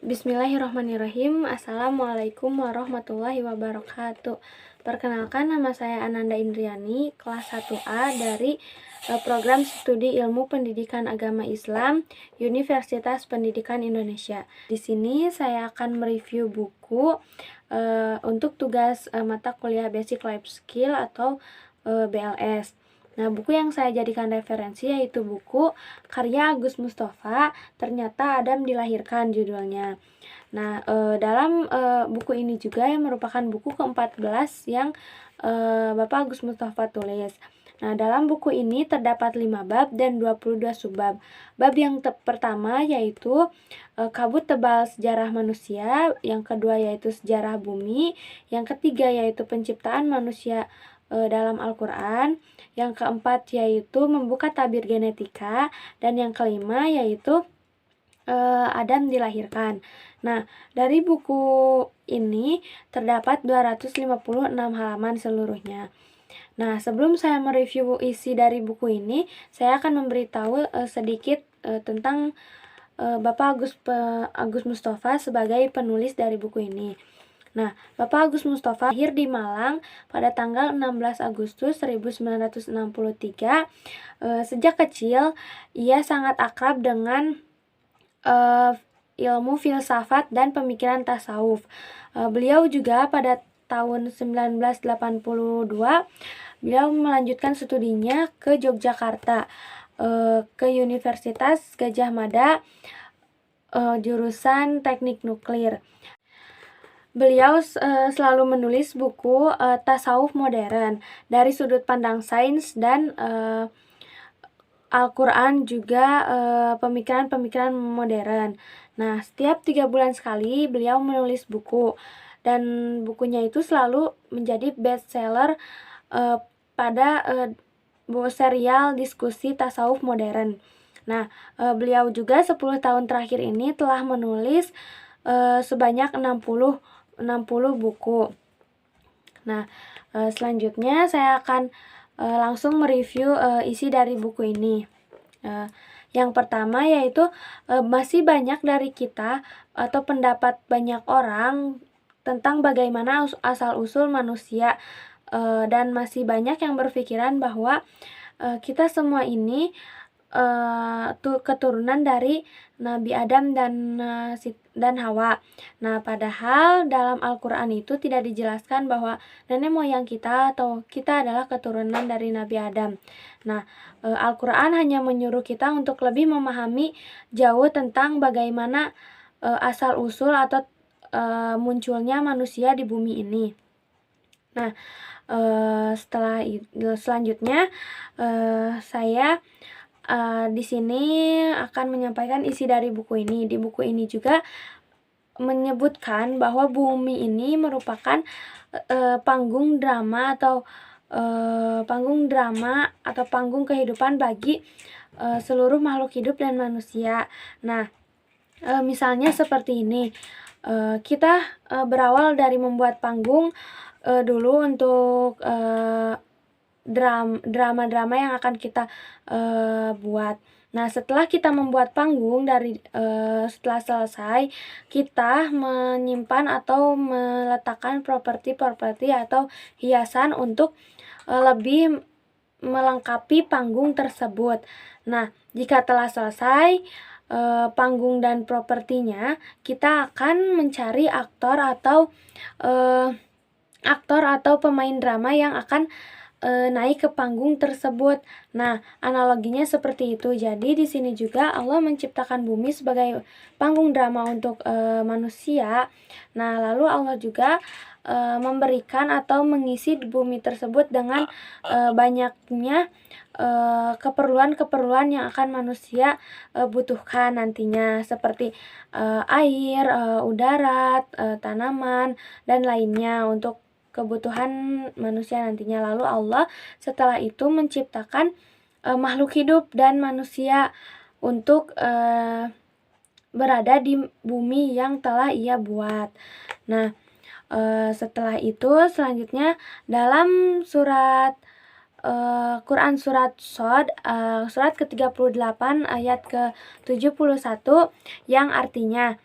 Bismillahirrahmanirrahim. Assalamualaikum warahmatullahi wabarakatuh. Perkenalkan, nama saya Ananda Indriani, kelas 1A dari program studi Ilmu Pendidikan Agama Islam, Universitas Pendidikan Indonesia. Di sini saya akan mereview buku untuk tugas mata kuliah Basic Life Skill atau BLS. Nah, buku yang saya jadikan referensi yaitu buku karya Agus Mustafa, Ternyata Adam Dilahirkan judulnya. Nah, dalam buku ini juga yang merupakan buku ke-14 yang Bapak Agus Mustafa tulis. Nah, dalam buku ini terdapat 5 bab dan 22 subbab. Bab yang pertama yaitu kabut tebal sejarah manusia, yang kedua yaitu sejarah bumi, yang ketiga yaitu penciptaan manusia dalam Al-Quran, yang keempat yaitu membuka tabir genetika, dan yang kelima yaitu Adam dilahirkan. Nah, dari buku ini terdapat 256 halaman seluruhnya. Nah, sebelum saya mereview isi dari buku ini, saya akan memberitahu sedikit tentang Bapak Agus Mustafa sebagai penulis dari buku ini. Nah, Bapak Agus Mustafa lahir di Malang pada tanggal 16 Agustus 1963. Sejak kecil, ia sangat akrab dengan ilmu filsafat dan pemikiran tasawuf. Beliau juga pada tahun 1982, beliau melanjutkan studinya ke Yogyakarta, ke Universitas Gadjah Mada, jurusan Teknik Nuklir. Beliau selalu menulis buku tasawuf modern dari sudut pandang sains dan Al-Quran, juga pemikiran-pemikiran modern. Nah, setiap 3 bulan sekali beliau menulis buku, dan bukunya itu selalu menjadi bestseller pada serial diskusi tasawuf modern. Nah, beliau juga 10 tahun terakhir ini telah menulis sebanyak 60 buku. Nah, selanjutnya saya akan langsung mereview isi dari buku ini. Yang pertama yaitu masih banyak dari kita atau pendapat banyak orang tentang bagaimana asal-usul manusia, dan masih banyak yang berpikiran bahwa kita semua ini keturunan dari Nabi Adam dan Hawa. Nah, padahal dalam Al-Quran itu tidak dijelaskan bahwa nenek moyang kita atau kita adalah keturunan dari Nabi Adam. Nah, Al-Quran hanya menyuruh kita untuk lebih memahami jauh tentang bagaimana asal-usul atau munculnya manusia di bumi ini. Nah, selanjutnya saya di sini akan menyampaikan isi dari buku ini. Di buku ini juga menyebutkan bahwa bumi ini merupakan panggung drama atau panggung kehidupan bagi seluruh makhluk hidup dan manusia. Nah, misalnya seperti ini. Kita berawal dari membuat panggung dulu untuk drama-drama yang akan kita buat. Nah, setelah kita membuat panggung setelah selesai, kita menyimpan atau meletakkan properti atau hiasan untuk lebih melengkapi panggung tersebut. Nah, jika telah selesai panggung dan propertinya, kita akan mencari aktor atau pemain drama yang akan naik ke panggung tersebut. Nah, analoginya seperti itu. Jadi di sini juga Allah menciptakan bumi sebagai panggung drama untuk manusia. Nah, lalu Allah juga memberikan atau mengisi bumi tersebut dengan banyaknya keperluan-keperluan yang akan manusia butuhkan nantinya, seperti air, udara, tanaman, dan lainnya untuk kebutuhan manusia nantinya. Lalu Allah setelah itu menciptakan makhluk hidup dan manusia untuk berada di bumi yang telah Ia buat. Nah, setelah itu selanjutnya dalam surat Quran surat Shad, surat ke-38 ayat ke-71, yang artinya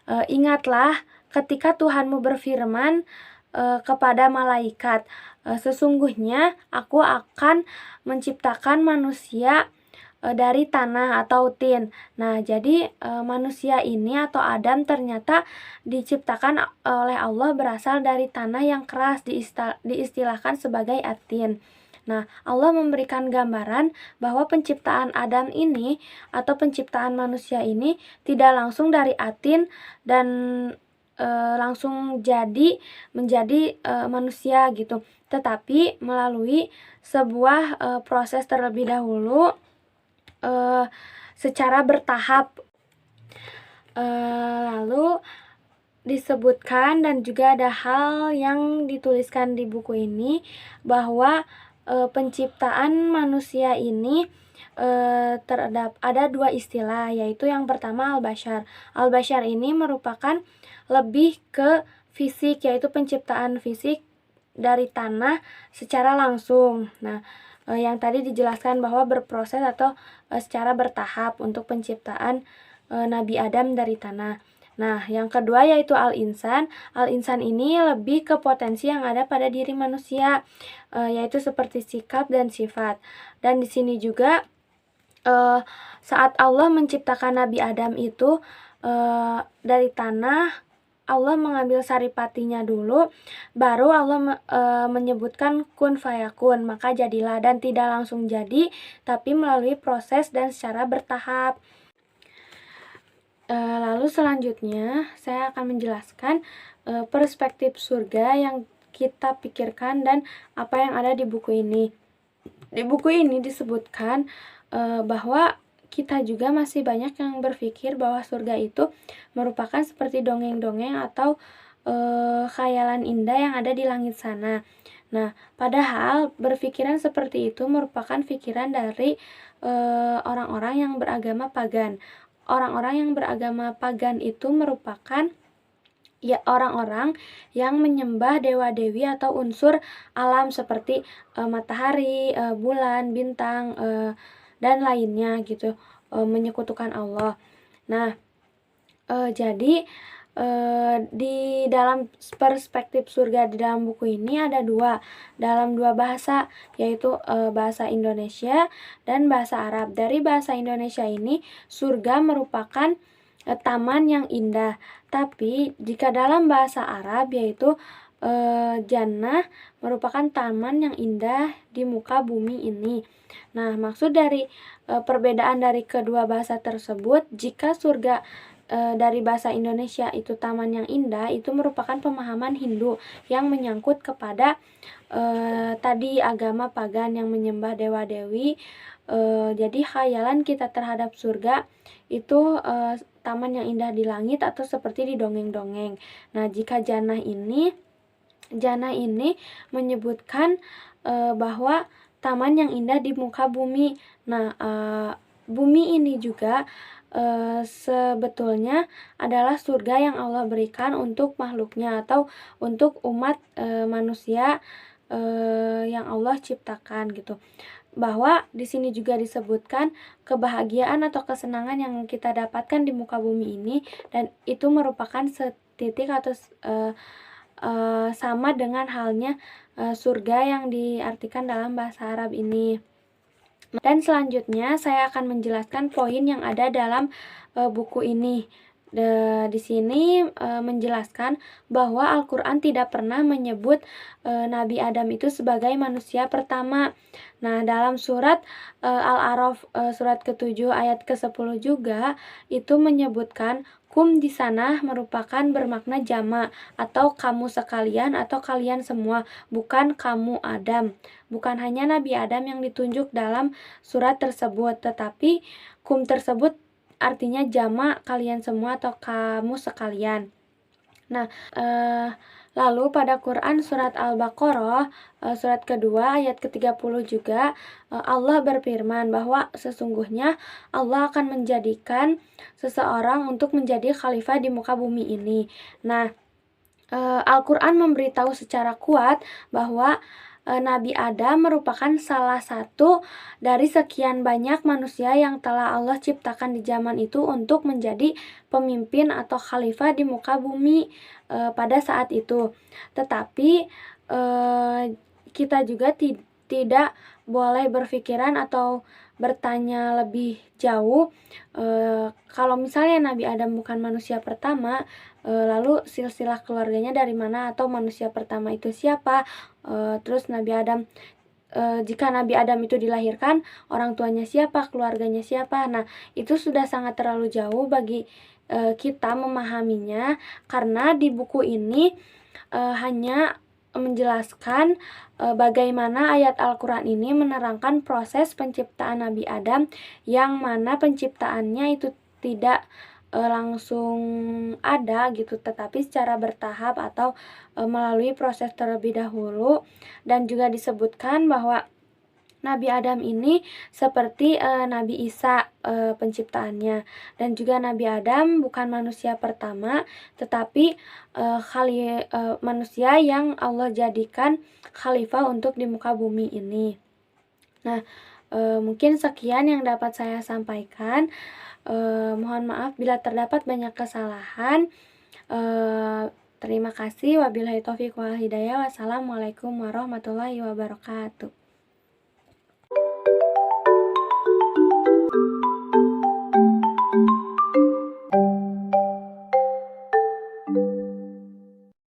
Ingatlah ketika Tuhanmu berfirman kepada malaikat, sesungguhnya aku akan menciptakan manusia dari tanah atau tin. Nah, jadi manusia ini atau Adam ternyata diciptakan oleh Allah berasal dari tanah yang keras, diistilahkan sebagai atin. Nah, Allah memberikan gambaran bahwa penciptaan Adam ini atau penciptaan manusia ini tidak langsung dari atin dan langsung menjadi manusia gitu, tetapi melalui sebuah proses terlebih dahulu secara bertahap. Lalu disebutkan dan juga ada hal yang dituliskan di buku ini bahwa penciptaan manusia ini ada dua istilah, yaitu yang pertama al-bashar. Al-bashar ini merupakan lebih ke fisik, yaitu penciptaan fisik dari tanah secara langsung. Nah, yang tadi dijelaskan bahwa berproses atau secara bertahap untuk penciptaan Nabi Adam dari tanah. Nah, yang kedua yaitu al-insan. Al-insan ini lebih ke potensi yang ada pada diri manusia, yaitu seperti sikap dan sifat. Dan di sini juga saat Allah menciptakan Nabi Adam itu dari tanah, Allah mengambil saripatinya dulu, baru Allah menyebutkan kun fayakun, maka jadilah, dan tidak langsung jadi, tapi melalui proses dan secara bertahap. Lalu selanjutnya saya akan menjelaskan perspektif surga yang kita pikirkan dan apa yang ada di buku ini. Di buku ini disebutkan bahwa kita juga masih banyak yang berpikir bahwa surga itu merupakan seperti dongeng-dongeng atau khayalan indah yang ada di langit sana. Nah, padahal berpikiran seperti itu merupakan pikiran dari orang-orang yang beragama pagan. Orang-orang yang beragama pagan itu merupakan orang-orang yang menyembah dewa-dewi atau unsur alam seperti matahari, bulan, bintang, dan lainnya gitu, menyekutukan Allah. Nah, jadi di dalam perspektif surga di dalam buku ini ada dalam dua bahasa, yaitu bahasa Indonesia dan bahasa Arab. Dari bahasa Indonesia ini, surga merupakan taman yang indah, tapi jika dalam bahasa Arab yaitu jannah merupakan taman yang indah di muka bumi ini. Nah, maksud dari perbedaan dari kedua bahasa tersebut, jika surga dari bahasa Indonesia itu taman yang indah, itu merupakan pemahaman Hindu yang menyangkut kepada tadi agama pagan yang menyembah dewa-dewi. Jadi khayalan kita terhadap surga itu taman yang indah di langit atau seperti di dongeng-dongeng. Nah, jika jannah ini menyebutkan bahwa taman yang indah di muka bumi. Nah, bumi ini juga sebetulnya adalah surga yang Allah berikan untuk makhluknya atau untuk umat manusia yang Allah ciptakan gitu. Bahwa di sini juga disebutkan kebahagiaan atau kesenangan yang kita dapatkan di muka bumi ini, dan itu merupakan setitik atau sama dengan halnya surga yang diartikan dalam bahasa Arab ini. Dan selanjutnya saya akan menjelaskan poin yang ada dalam buku ini. Di sini menjelaskan bahwa Al-Quran tidak pernah menyebut Nabi Adam itu sebagai manusia pertama. Nah, dalam surat Al-A'raf surat ke-7 ayat ke-10 juga itu menyebutkan kum di sana merupakan bermakna jama atau kamu sekalian atau kalian semua, bukan kamu Adam. Bukan hanya Nabi Adam yang ditunjuk dalam surat tersebut, tetapi kum tersebut artinya jama, kalian semua atau kamu sekalian. Nah, lalu pada Quran surat Al-Baqarah surat kedua ayat ke-30 juga Allah berfirman bahwa sesungguhnya Allah akan menjadikan seseorang untuk menjadi khalifah di muka bumi ini. Nah, Al-Quran memberitahu secara kuat bahwa Nabi Adam merupakan salah satu dari sekian banyak manusia yang telah Allah ciptakan di zaman itu untuk menjadi pemimpin atau khalifah di muka bumi pada saat itu. Tetapi kita juga tidak boleh berpikiran atau bertanya lebih jauh, kalau misalnya Nabi Adam bukan manusia pertama, lalu silsilah keluarganya dari mana atau manusia pertama itu siapa. Terus jika Nabi Adam itu dilahirkan, orang tuanya siapa, keluarganya siapa. Nah, itu sudah sangat terlalu jauh bagi kita memahaminya, karena di buku ini hanya menjelaskan bagaimana ayat Al-Quran ini menerangkan proses penciptaan Nabi Adam, yang mana penciptaannya itu tidak langsung ada gitu, tetapi secara bertahap atau melalui proses terlebih dahulu. Dan juga disebutkan bahwa Nabi Adam ini seperti Nabi Isa penciptaannya, dan juga Nabi Adam bukan manusia pertama, tetapi manusia yang Allah jadikan khalifah untuk di muka bumi ini. Nah, mungkin sekian yang dapat saya sampaikan. Mohon maaf bila terdapat banyak kesalahan. Terima kasih. Wabillahi taufiq wal hidayah. Wassalamualaikum warahmatullahi wabarakatuh.